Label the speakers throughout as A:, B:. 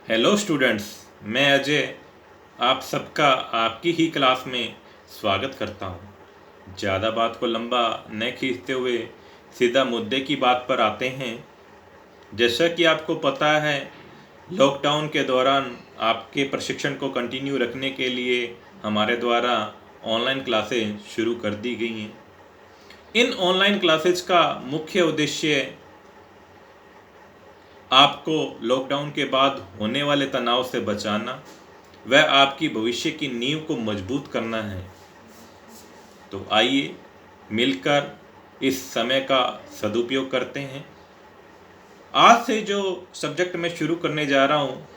A: Hello students, मैं अजय आप सबका आपकी ही क्लास में स्वागत करता हूँ। ज़्यादा बात को लंबा न खींचते हुए सीधा मुद्दे की बात पर आते हैं। जैसा कि आपको पता है, लॉकडाउन के दौरान आपके प्रशिक्षण को कंटिन्यू रखने के लिए हमारे द्वारा ऑनलाइन क्लासेस शुरू कर दी गई हैं। इन ऑनलाइन क्लासेस का मुख्य उद्देश्य आपको लॉकडाउन के बाद होने वाले तनाव से बचाना व आपकी भविष्य की नींव को मजबूत करना है। तो आइए मिलकर इस समय का सदुपयोग करते हैं। आज से जो सब्जेक्ट मैं शुरू करने जा रहा हूँ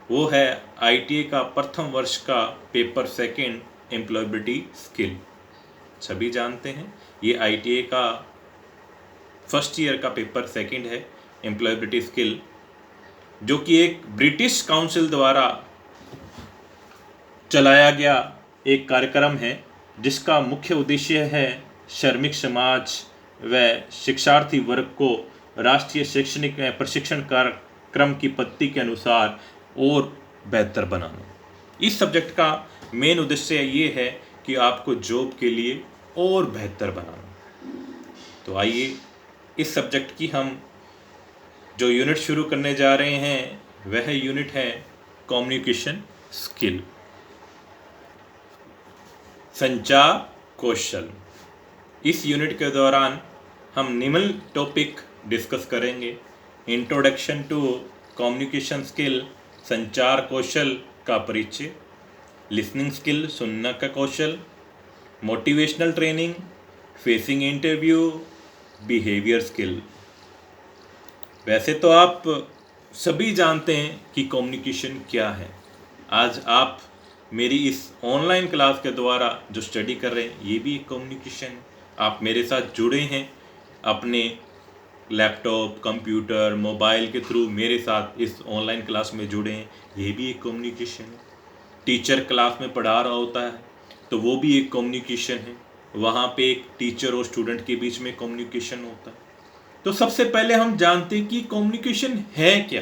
A: वो है आईटीआई का प्रथम वर्ष का पेपर सेकंड एम्प्लॉयबिलिटी स्किल। सभी जानते हैं ये आईटीआई का फर्स्ट ईयर का पेपर सेकंड है, एम्प्लॉयबिलिटी स्किल, जो कि एक ब्रिटिश काउंसिल द्वारा चलाया गया एक कार्यक्रम है, जिसका मुख्य उद्देश्य है श्रमिक समाज व शिक्षार्थी वर्ग को राष्ट्रीय शैक्षणिक प्रशिक्षण कार्यक्रम की पद्धति के अनुसार और बेहतर बनाना। इस सब्जेक्ट का मेन उद्देश्य ये है कि आपको जॉब के लिए और बेहतर बनाना। तो आइए इस सब्जेक्ट की हम जो यूनिट शुरू करने जा रहे हैं वह यूनिट है कम्युनिकेशन स्किल, संचार कौशल। इस यूनिट के दौरान हम निम्न टॉपिक डिस्कस करेंगे। इंट्रोडक्शन टू कम्युनिकेशन स्किल, संचार कौशल का परिचय, लिसनिंग स्किल, सुनने का कौशल, motivational training, facing interview, behaviour skill. वैसे तो आप सभी जानते हैं कि कम्युनिकेशन क्या है। आज आप मेरी इस ऑनलाइन क्लास के द्वारा जो स्टडी कर रहे हैं ये भी एक कम्युनिकेशन है। आप मेरे साथ जुड़े हैं अपने लैपटॉप, कंप्यूटर, मोबाइल के थ्रू मेरे साथ इस ऑनलाइन क्लास में जुड़े हैं, ये भी एक कम्युनिकेशन है। टीचर क्लास में पढ़ा रहा होता है तो वो भी एक कम्युनिकेशन है। वहाँ पे एक टीचर और स्टूडेंट के बीच में कम्युनिकेशन होता है। तो सबसे पहले हम जानते हैं कि कम्युनिकेशन है क्या।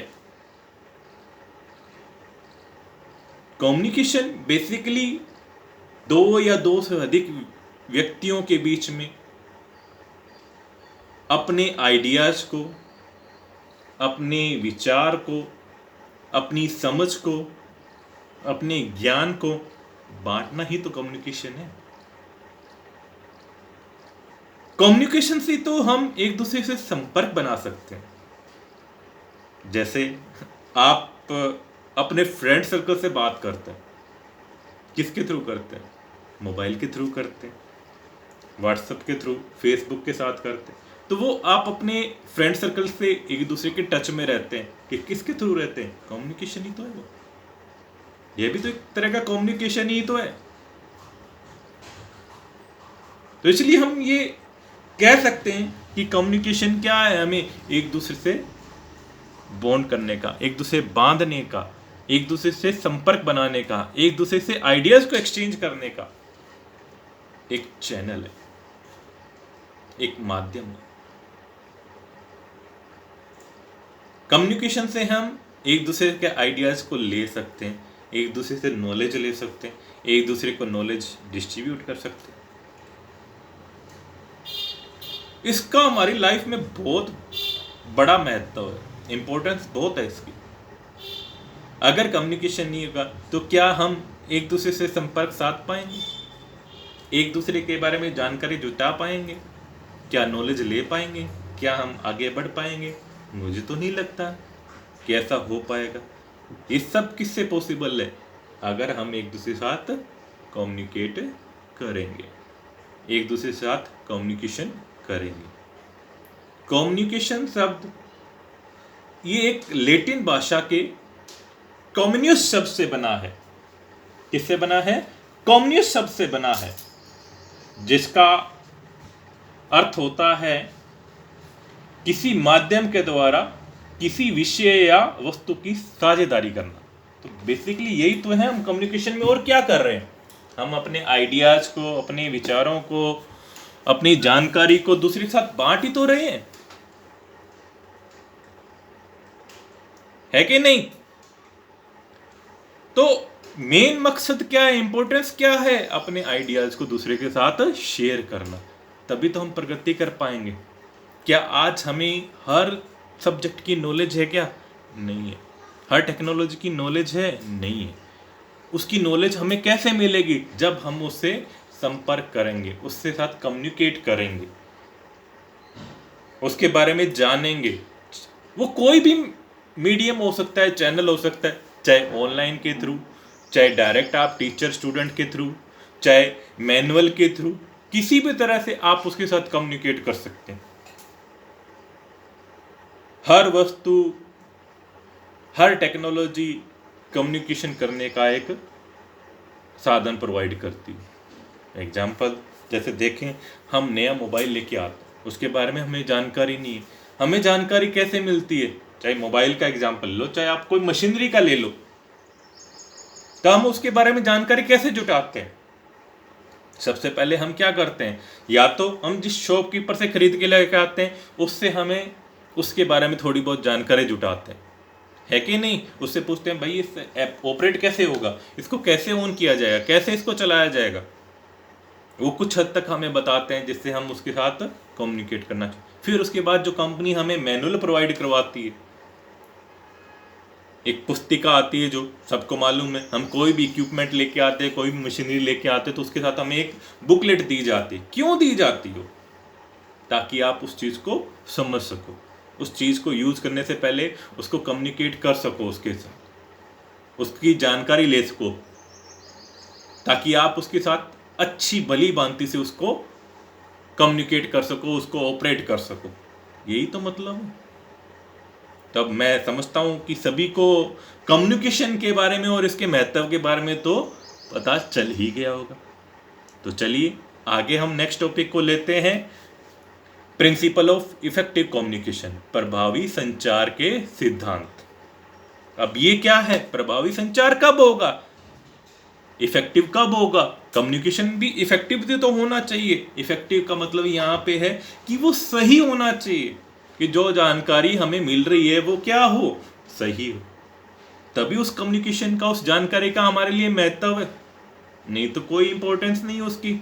A: कम्युनिकेशन बेसिकली दो या दो से अधिक व्यक्तियों के बीच में अपने आइडियाज को, अपने विचार को, अपनी समझ को, अपने ज्ञान को बांटना ही तो कम्युनिकेशन है। कम्युनिकेशन से तो हम एक दूसरे से संपर्क बना सकते हैं। जैसे आप अपने फ्रेंड सर्कल से बात करते हैं, किसके थ्रू करते हैं? मोबाइल के थ्रू करते हैं, व्हाट्सएप के थ्रू, फेसबुक के साथ करते हैं। तो वो आप अपने फ्रेंड सर्कल से एक दूसरे के टच में रहते हैं कि किसके थ्रू रहते हैं? कम्युनिकेशन ही तो है वो। ये भी तो एक तरह का कम्युनिकेशन ही तो है। तो इसलिए हम ये कह सकते हैं कि कम्युनिकेशन क्या है? हमें एक दूसरे से बॉन्ड करने का, एक दूसरे बांधने का, एक दूसरे से संपर्क बनाने का, एक दूसरे से आइडियाज को एक्सचेंज करने का एक चैनल है, एक माध्यम है। कम्युनिकेशन से हम एक दूसरे के आइडियाज को ले सकते हैं, एक दूसरे से नॉलेज ले सकते हैं, एक दूसरे को नॉलेज डिस्ट्रीब्यूट कर सकते हैं। इसका हमारी लाइफ में बहुत बड़ा महत्व है, इम्पोर्टेंस बहुत है इसकी। अगर कम्युनिकेशन नहीं होगा तो क्या हम एक दूसरे से संपर्क साध पाएंगे? एक दूसरे के बारे में जानकारी जुटा पाएंगे? क्या नॉलेज ले पाएंगे? क्या हम आगे बढ़ पाएंगे? मुझे तो नहीं लगता कि ऐसा हो पाएगा। ये सब किससे पॉसिबल है? अगर हम एक दूसरे के साथ कम्युनिकेट करेंगे, एक दूसरे के साथ कम्युनिकेशन करेंगे। कम्युनिकेशन शब्द ये एक लैटिन भाषा के कम्युनिस शब्द से बना है। किससे बना है? कम्युनिस शब्द से बना है, जिसका अर्थ होता है किसी माध्यम के द्वारा किसी विषय या वस्तु की साझेदारी करना। तो बेसिकली यही तो है हम कम्युनिकेशन में और क्या कर रहे हैं। हम अपने आइडियाज को, अपने विचारों को, अपनी जानकारी को दूसरे के साथ बांट ही तो रहे हैं, है कि नहीं? तो मेन मकसद क्या है, इंपॉर्टेंस क्या है, अपने आइडियाज को दूसरे के साथ शेयर करना, तभी तो हम प्रगति कर पाएंगे। क्या आज हमें हर सब्जेक्ट की नॉलेज है क्या? नहीं है। हर टेक्नोलॉजी की नॉलेज है? नहीं है। उसकी नॉलेज हमें कैसे मिलेगी? जब हम उससे संपर्क करेंगे, उससे साथ कम्युनिकेट करेंगे, उसके बारे में जानेंगे। वो कोई भी मीडियम हो सकता है, चैनल हो सकता है, चाहे ऑनलाइन के थ्रू, चाहे डायरेक्ट आप टीचर स्टूडेंट के थ्रू, चाहे मैनुअल के थ्रू, किसी भी तरह से आप उसके साथ कम्युनिकेट कर सकते हैं। हर वस्तु, हर टेक्नोलॉजी कम्युनिकेशन करने का एक साधन प्रोवाइड करती है। एग्जाम्पल जैसे देखें, हम नया मोबाइल लेके आते हैं, उसके बारे में हमें जानकारी नहीं है। हमें जानकारी कैसे मिलती है? चाहे मोबाइल का एग्जाम्पल लो, चाहे आप कोई मशीनरी का ले लो, तो हम उसके बारे में जानकारी कैसे जुटाते हैं? सबसे पहले हम क्या करते हैं, या तो हम जिस शॉपकीपर से खरीद के लेके आते हैं उससे हमें उसके बारे में थोड़ी बहुत जानकारी जुटाते हैं, है कि नहीं? उससे पूछते हैं भाई इस ऐप ऑपरेट कैसे होगा, इसको कैसे ऑन किया जाएगा, कैसे इसको चलाया जाएगा। वो कुछ हद तक हमें बताते हैं जिससे हम उसके साथ कम्युनिकेट करना चाहिए। फिर उसके बाद जो कंपनी हमें मैनुअल प्रोवाइड करवाती है, एक पुस्तिका आती है जो सबको मालूम है, हम कोई भी इक्विपमेंट लेके आते हैं, कोई भी मशीनरी लेके आते हैं, तो उसके साथ हमें एक बुकलेट दी जाती है। क्यों दी जाती हो? ताकि आप उस चीज़ को समझ सको, उस चीज़ को यूज़ करने से पहले उसको कम्युनिकेट कर सको उसके साथ, उसकी जानकारी ले सको, ताकि आप उसके साथ अच्छी भली भांति से उसको कम्युनिकेट कर सको, उसको ऑपरेट कर सको। यही तो मतलब है। तब मैं समझता हूँ कि सभी को कम्युनिकेशन के बारे में और इसके महत्व के बारे में तो पता चल ही गया होगा। तो चलिए आगे हम नेक्स्ट टॉपिक को लेते हैं, प्रिंसिपल ऑफ इफेक्टिव कम्युनिकेशन, प्रभावी संचार के सिद्धांत। अब ये क्या है? प्रभावी संचार कब होगा, इफेक्टिव कब होगा? कम्युनिकेशन भी इफेक्टिव तो होना चाहिए। इफेक्टिव का मतलब यहाँ पे है कि वो सही होना चाहिए, कि जो जानकारी हमें मिल रही है वो क्या हो, सही हो, तभी उस कम्युनिकेशन का, उस जानकारी का हमारे लिए महत्व है, नहीं तो कोई इंपॉर्टेंस नहीं है उसकी।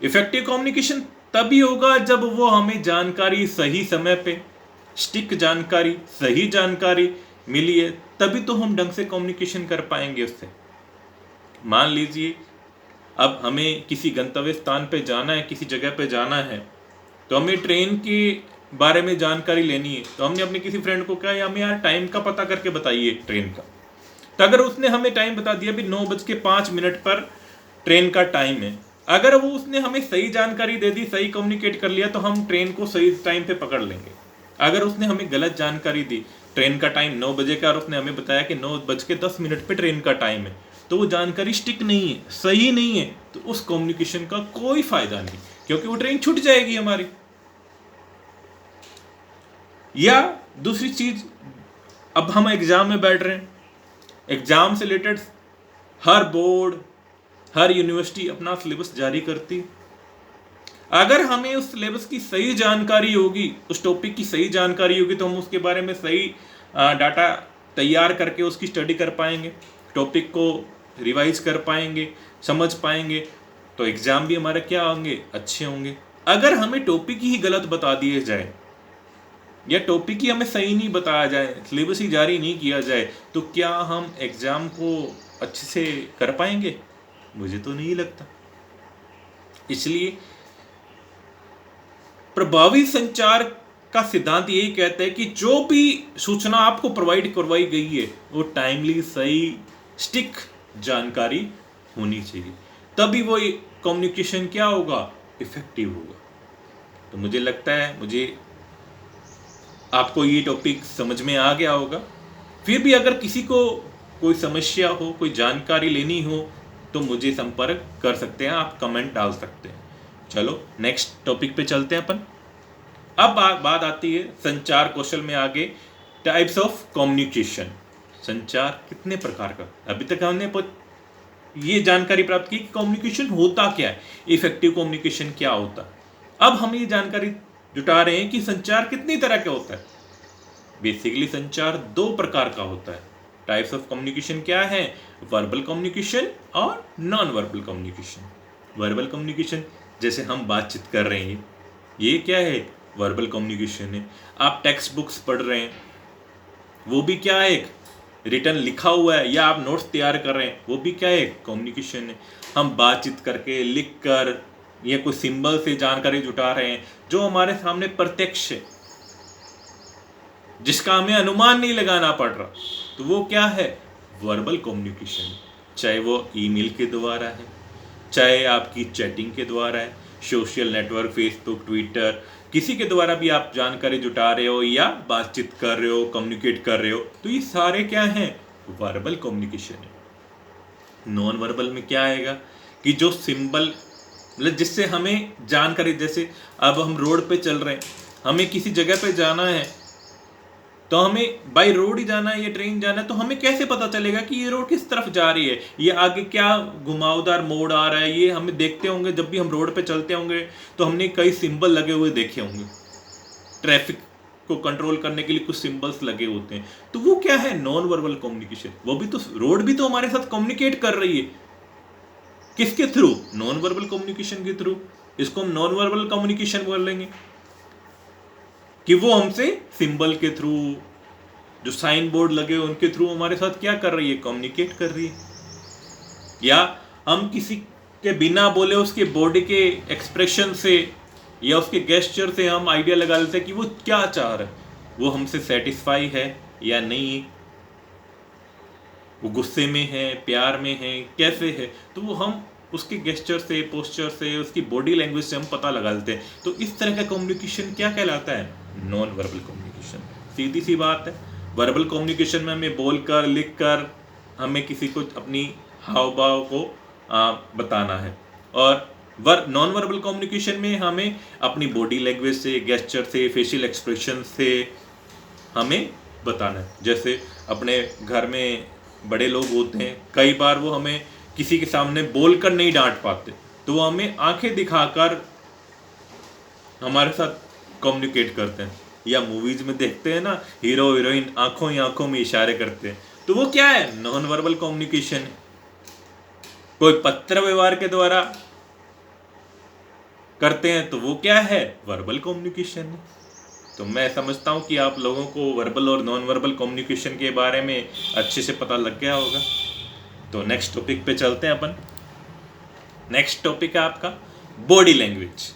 A: इफेक्टिव कम्युनिकेशन तभी होगा जब वो हमें जानकारी सही समय पे, स्टिक जानकारी, सही जानकारी मिली है, तभी तो हम ढंग से कम्युनिकेशन कर पाएंगे उससे। मान लीजिए अब हमें किसी गंतव्य स्थान पे जाना है, किसी जगह पे जाना है, तो हमें ट्रेन के बारे में जानकारी लेनी है, तो हमने अपने किसी फ्रेंड को कहा हमें यार टाइम का पता करके बताइए ट्रेन का। तो अगर उसने हमें टाइम बता दिया भी 9:05 पर ट्रेन का टाइम है, अगर वो उसने हमें सही जानकारी दे दी, सही कम्युनिकेट कर लिया, तो हम ट्रेन को सही टाइम पे पकड़ लेंगे। अगर उसने हमें गलत जानकारी दी, ट्रेन का टाइम 9 बजे का और उसने हमें बताया कि 9:10 पे ट्रेन का टाइम है, तो वो जानकारी स्टिक नहीं है, सही नहीं है, तो उस कम्युनिकेशन का कोई फायदा नहीं, क्योंकि वो ट्रेन छूट जाएगी हमारी। या दूसरी चीज, अब हम एग्जाम में बैठ रहे हैं, एग्जाम से रिलेटेड हर बोर्ड, हर यूनिवर्सिटी अपना सिलेबस जारी करती। अगर हमें उस सिलेबस की सही जानकारी होगी, उस टॉपिक की सही जानकारी होगी, तो हम उसके बारे में सही डाटा तैयार करके उसकी स्टडी कर पाएंगे, टॉपिक को रिवाइज कर पाएंगे, समझ पाएंगे, तो एग्जाम भी हमारे क्या होंगे, अच्छे होंगे। अगर हमें टॉपिक ही गलत बता दिए जाए, या टॉपिक ही हमें सही नहीं बताया जाए, सिलेबस ही जारी नहीं किया जाए, तो क्या हम एग्जाम को अच्छे से कर पाएंगे? मुझे तो नहीं लगता। इसलिए प्रभावी संचार का सिद्धांत यही कहता है कि जो भी सूचना आपको प्रोवाइड करवाई गई है वो टाइमली, सही, स्टिक जानकारी होनी चाहिए, तभी वो कम्युनिकेशन क्या होगा, इफेक्टिव होगा। तो मुझे लगता है आपको ये टॉपिक समझ में आ गया होगा। फिर भी अगर किसी को कोई समस्या हो, कोई जानकारी लेनी हो, तो मुझे संपर्क कर सकते हैं, आप कमेंट डाल सकते हैं। चलो नेक्स्ट टॉपिक पे चलते हैं अपन। अब बात आती है संचार कौशल में आगे, टाइप्स ऑफ कम्युनिकेशन। संचार कितने प्रकार का, अभी तक हमने ये जानकारी प्राप्त की कि कम्युनिकेशन होता क्या है, इफेक्टिव कम्युनिकेशन क्या होता है। अब हम ये जानकारी जुटा रहे हैं कि संचार कितनी तरह का होता है। बेसिकली संचार 2 प्रकार का होता है, टाइप्स ऑफ कम्युनिकेशन क्या है? वर्बल कम्युनिकेशन और non verbal communication. Verbal communication जैसे हम बातचीत कर रहे हैं, ये क्या है? वर्बल कम्युनिकेशन है। आप टेक्स्ट बुक्स पढ़ रहे हैं, वो भी क्या है? एक रिटर्न लिखा हुआ है, या आप नोट्स तैयार कर रहे हैं, वो भी क्या है? कम्युनिकेशन है। हम बातचीत करके, लिख कर, या कोई सिंबल से जानकारी जुटा रहे हैं जो हमारे सामने प्रत्यक्ष है, जिसका हमें अनुमान नहीं लगाना पड़ रहा, तो वो क्या है? Verbal communication. चाहे वो ईमेल के द्वारा है, चाहे आपकी चैटिंग के द्वारा है, सोशल नेटवर्क, फेसबुक, ट्विटर, किसी के द्वारा भी आप जानकारी जुटा रहे हो या बातचीत कर रहे हो, कम्युनिकेट कर रहे हो, तो ये सारे क्या हैं? वर्बल कम्युनिकेशन है। नॉन वर्बल में क्या आएगा कि जो सिंबल, मतलब जिससे हमें जानकारी, जैसे अब हम रोड पे चल रहे हैं, हमें किसी जगह पे जाना है, तो हमें बाई रोड ही जाना है या ट्रेन जाना है, तो हमें कैसे पता चलेगा कि ये रोड किस तरफ जा रही है, ये आगे क्या घुमावदार मोड़ आ रहा है? ये हमें देखते होंगे जब भी हम रोड पे चलते होंगे, तो हमने कई सिंबल लगे हुए देखे होंगे, ट्रैफिक को कंट्रोल करने के लिए कुछ सिंबल्स लगे होते हैं, तो वो क्या है? Non verbal communication. वो भी तो, रोड भी तो हमारे साथ कम्युनिकेट कर रही है, किसके थ्रू? नॉन वर्बल कम्युनिकेशन के थ्रू। इसको हम नॉन वर्बल कम्युनिकेशन बोलेंगे कि वो हमसे सिंबल के थ्रू, जो साइन बोर्ड लगे उनके थ्रू हमारे साथ क्या कर रही है? कम्युनिकेट कर रही है। या हम किसी के बिना बोले उसके बॉडी के एक्सप्रेशन से या उसके गेस्चर से हम आइडिया लगा लेते हैं कि वो क्या चाह रहा है, वो हमसे सेटिस्फाई है या नहीं, वो गुस्से में है, प्यार में है, कैसे है, तो वो हम उसके गेस्चर से, पोस्चर से, उसकी बॉडी लैंग्वेज से हम पता लगा लेते हैं। तो इस तरह का कम्युनिकेशन क्या कहलाता है? Non verbal communication. सीधी सी बात है। वर्बल कम्युनिकेशन में हमें बोलकर, लिखकर, हमें किसी को अपनी हाव भाव को बताना है, और नॉन वर्बल कम्युनिकेशन में हमें अपनी बॉडी लैंग्वेज से, गेस्चर से, फेशियल एक्सप्रेशन से हमें बताना है। जैसे अपने घर में बड़े लोग होते हैं, कई बार वो हमें किसी के सामने बोलकर नहीं डांट पाते, तो वो हमें आंखें दिखाकर हमारे साथ कम्युनिकेट करते हैं। या मूवीज में देखते हैं ना, हीरो हीरोइन आंखों ही आंखों में इशारे करते हैं, तो वो क्या है? नॉन वर्बल कम्युनिकेशन है। कोई पत्र व्यवहार के द्वारा करते हैं, तो वो क्या है? वर्बल कम्युनिकेशन है। तो मैं समझता हूं कि आप लोगों को वर्बल और नॉन वर्बल कम्युनिकेशन के बारे में अच्छे से पता लग गया होगा। तो नेक्स्ट टॉपिक पे चलते हैं अपन। नेक्स्ट टॉपिक है आपका बॉडी लैंग्वेज।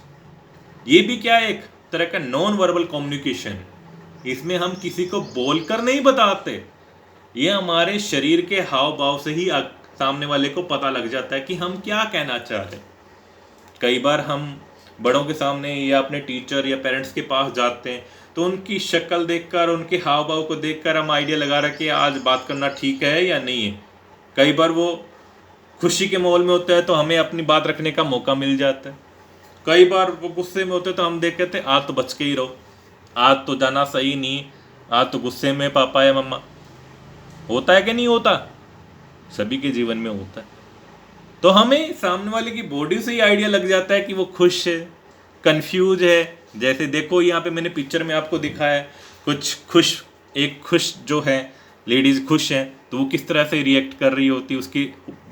A: ये भी क्या है? एक तरह का नॉन वर्बल कम्युनिकेशन। इसमें हम किसी को बोलकर नहीं बताते, ये हमारे शरीर के हाव भाव से ही सामने वाले को पता लग जाता है कि हम क्या कहना चाह रहे हैं। कई बार हम बड़ों के सामने या अपने टीचर या पेरेंट्स के पास जाते हैं, तो उनकी शक्ल देखकर, उनके हाव भाव को देखकर हम आइडिया लगा रहे कि आज बात करना ठीक है या नहीं है। कई बार वो खुशी के माहौल में होता है तो हमें अपनी बात रखने का मौका मिल जाता है। कई बार वो गुस्से में होते हैं तो हम देख कहते हैं आज तो बच के ही रहो, आज तो जाना सही नहीं, आज तो गुस्से में पापा या मम्मा। होता है कि नहीं होता? सभी के जीवन में होता है। तो हमें सामने वाले की बॉडी से ही आइडिया लग जाता है कि वो खुश है, कंफ्यूज है। जैसे देखो यहाँ पे मैंने पिक्चर में आपको दिखाया है, कुछ खुश, एक खुश जो है लेडीज खुश है, तो वो किस तरह से रिएक्ट कर रही होती है, उसकी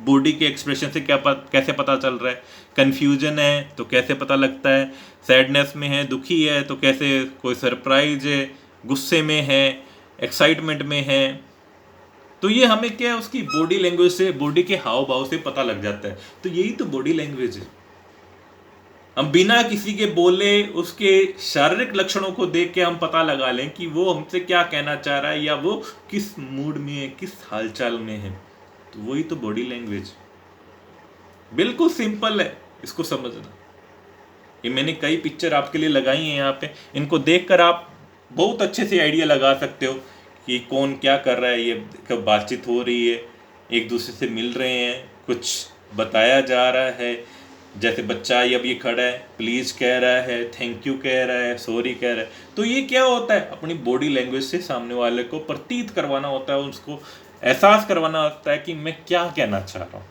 A: बॉडी के एक्सप्रेशन से कैसे पता चल रहा है। कन्फ्यूजन है तो कैसे पता लगता है, सैडनेस में है, दुखी है तो कैसे, कोई सरप्राइज है, गुस्से में है, एक्साइटमेंट में है, तो ये हमें क्या है, उसकी बॉडी लैंग्वेज से, बॉडी के हाव भाव से पता लग जाता है। तो यही तो बॉडी लैंग्वेज है। हम बिना किसी के बोले उसके शारीरिक लक्षणों को देख के हम पता लगा लें कि वो हमसे क्या कहना चाह रहा है, या वो किस मूड में है, किस हालचाल में है। तो वही तो बॉडी लैंग्वेज। बिल्कुल सिंपल है इसको समझना। ये मैंने कई पिक्चर आपके लिए लगाई हैं यहाँ पे, इनको देखकर आप बहुत अच्छे से आइडिया लगा सकते हो कि कौन क्या कर रहा है, ये कब बातचीत हो रही है, एक दूसरे से मिल रहे हैं, कुछ बताया जा रहा है। जैसे बच्चा अब ये खड़ा है, प्लीज़ कह रहा है, थैंक यू कह रहा है, सॉरी कह रहा है, तो ये क्या होता है, अपनी बॉडी लैंग्वेज से सामने वाले को प्रतीत करवाना होता है, उसको एहसास करवाना होता है कि मैं क्या कहना चाह रहा हूँ,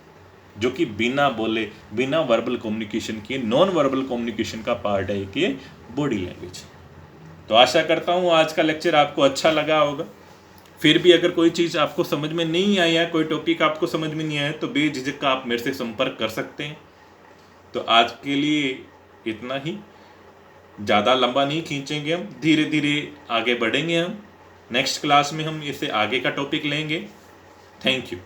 A: जो कि बिना बोले, बिना वर्बल कम्युनिकेशन के, नॉन वर्बल कम्युनिकेशन का पार्ट है कि बॉडी लैंग्वेज। तो आशा करता हूँ आज का लेक्चर आपको अच्छा लगा होगा। फिर भी अगर कोई चीज़ आपको समझ में नहीं आई है, कोई टॉपिक आपको समझ में नहीं आया, तो बेझिझक आप मेरे से संपर्क कर सकते हैं। तो आज के लिए इतना ही, ज़्यादा लंबा नहीं खींचेंगे, हम धीरे धीरे आगे बढ़ेंगे। हम नेक्स्ट क्लास में हम इससे आगे का टॉपिक लेंगे। Thank you.